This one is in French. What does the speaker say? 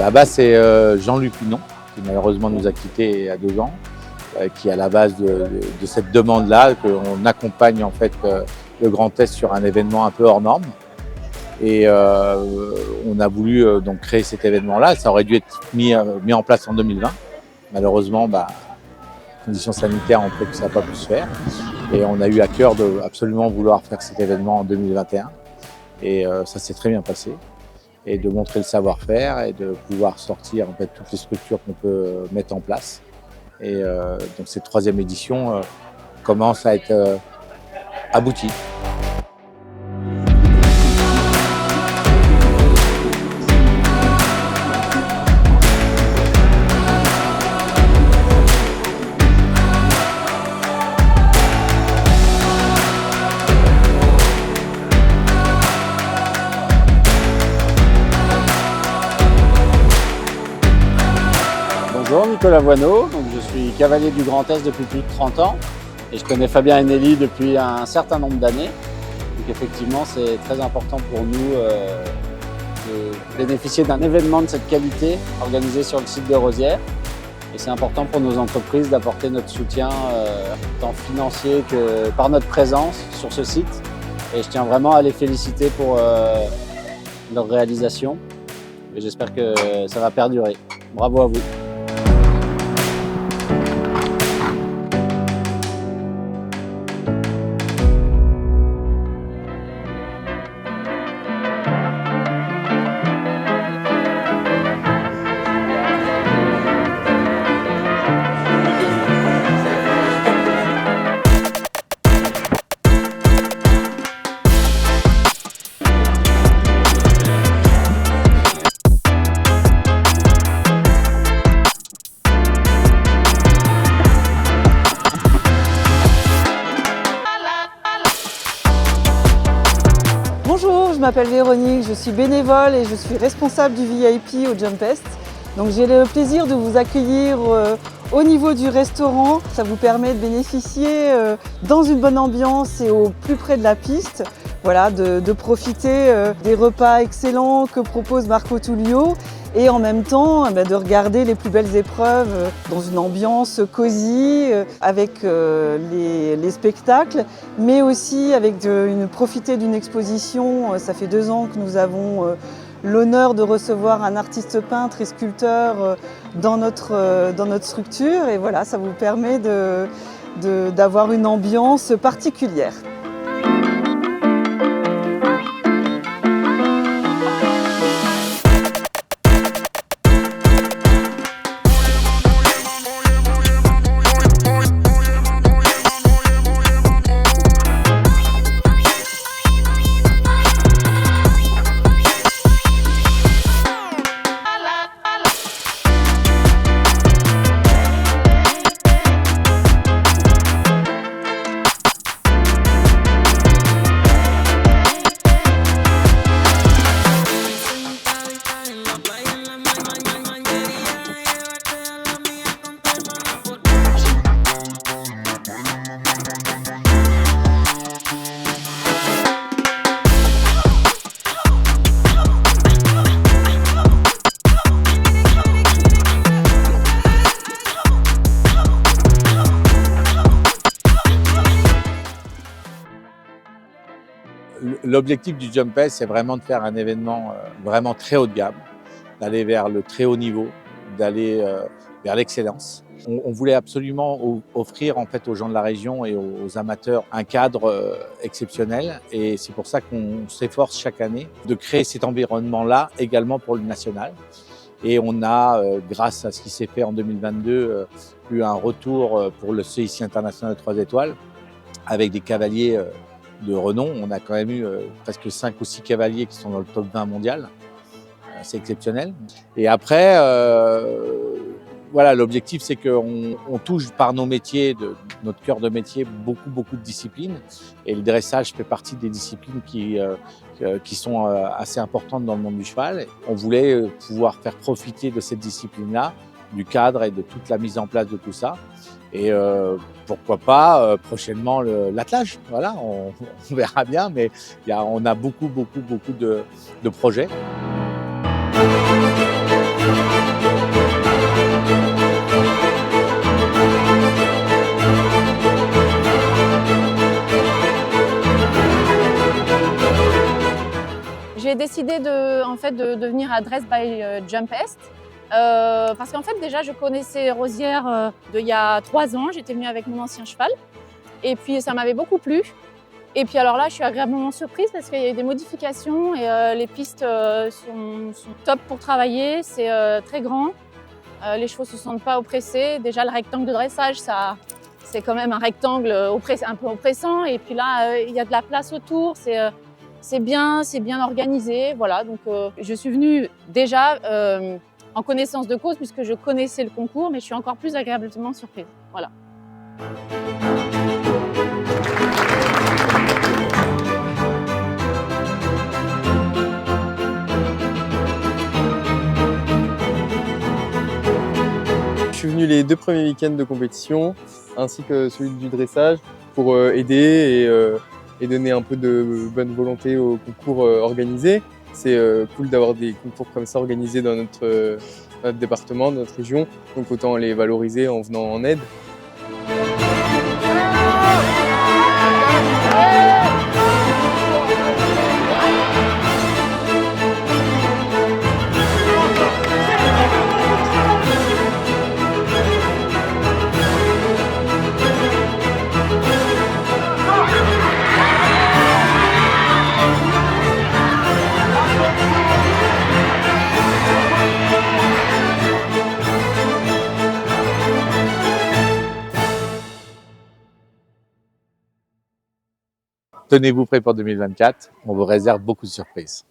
la base, c'est Jean-Luc Hunon, qui malheureusement nous a quittés il y a 2 ans, qui est à la base de cette demande-là, qu'on accompagne en fait le Grand Est sur un événement un peu hors norme. Et on a voulu donc créer cet événement-là. Ça aurait dû être mis en place en 2020. Malheureusement, les conditions sanitaires ont fait que ça n'a pas pu se faire. Et on a eu à cœur de absolument vouloir faire cet événement en 2021. Et ça s'est très bien passé. Et de montrer le savoir-faire et de pouvoir sortir en fait toutes les structures qu'on peut mettre en place. Et donc cette 3e édition commence à être aboutie. Bonjour, Nicolas Voineau, donc je suis cavalier du Grand Est depuis plus de 30 ans et je connais Fabien Enelli depuis un certain nombre d'années. Donc effectivement, c'est très important pour nous de bénéficier d'un événement de cette qualité organisé sur le site de Rosières. Et c'est important pour nos entreprises d'apporter notre soutien tant financier que par notre présence sur ce site. Et je tiens vraiment à les féliciter pour leur réalisation. Et j'espère que ça va perdurer. Bravo à vous. Bonjour, je m'appelle Véronique, je suis bénévole et je suis responsable du VIP au Jumpest. Donc j'ai le plaisir de vous accueillir au niveau du restaurant. Ça vous permet de bénéficier dans une bonne ambiance et au plus près de la piste. Voilà, de profiter des repas excellents que propose Marco Tullio et en même temps de regarder les plus belles épreuves dans une ambiance cosy avec les spectacles, mais aussi profiter d'une exposition. Ça fait 2 ans que nous avons l'honneur de recevoir un artiste peintre et sculpteur dans notre structure et voilà, ça vous permet d'avoir une ambiance particulière. L'objectif du Jumpest, c'est vraiment de faire un événement vraiment très haut de gamme, d'aller vers le très haut niveau, d'aller vers l'excellence. On voulait absolument offrir en fait aux gens de la région et aux amateurs un cadre exceptionnel et c'est pour ça qu'on s'efforce chaque année de créer cet environnement-là également pour le national. Et on a, grâce à ce qui s'est fait en 2022, eu un retour pour le CIC international 3 étoiles avec des cavaliers de renom. On a quand même eu presque 5 ou 6 cavaliers qui sont dans le top 20 mondial. C'est exceptionnel. Et après, voilà, l'objectif, c'est qu'on touche par nos métiers, notre cœur de métier, beaucoup de disciplines. Et le dressage fait partie des disciplines qui sont assez importantes dans le monde du cheval. On voulait pouvoir faire profiter de cette discipline-là, du cadre et de toute la mise en place de tout ça. Et pourquoi pas prochainement l'attelage. Voilà, on verra bien, mais on a beaucoup de projets. J'ai décidé de venir à Dress by Jumpest parce qu'en fait déjà je connaissais Rosières il y a 3 ans, j'étais venue avec mon ancien cheval et puis ça m'avait beaucoup plu. Et puis alors là je suis agréablement surprise parce qu'il y a eu des modifications et les pistes sont top pour travailler, c'est très grand, les chevaux ne se sentent pas oppressés. Déjà le rectangle de dressage, c'est quand même un rectangle un peu oppressant et puis là il y a de la place autour, c'est bien organisé, voilà. Donc je suis venue déjà en connaissance de cause puisque je connaissais le concours, mais je suis encore plus agréablement surprise, voilà. Je suis venu les 2 premiers week-ends de compétition, ainsi que celui du dressage, pour aider et donner un peu de bonne volonté au concours organisé. C'est cool d'avoir des concours comme ça organisés dans notre département, dans notre région, donc autant les valoriser en venant en aide. Tenez-vous prêts pour 2024, on vous réserve beaucoup de surprises.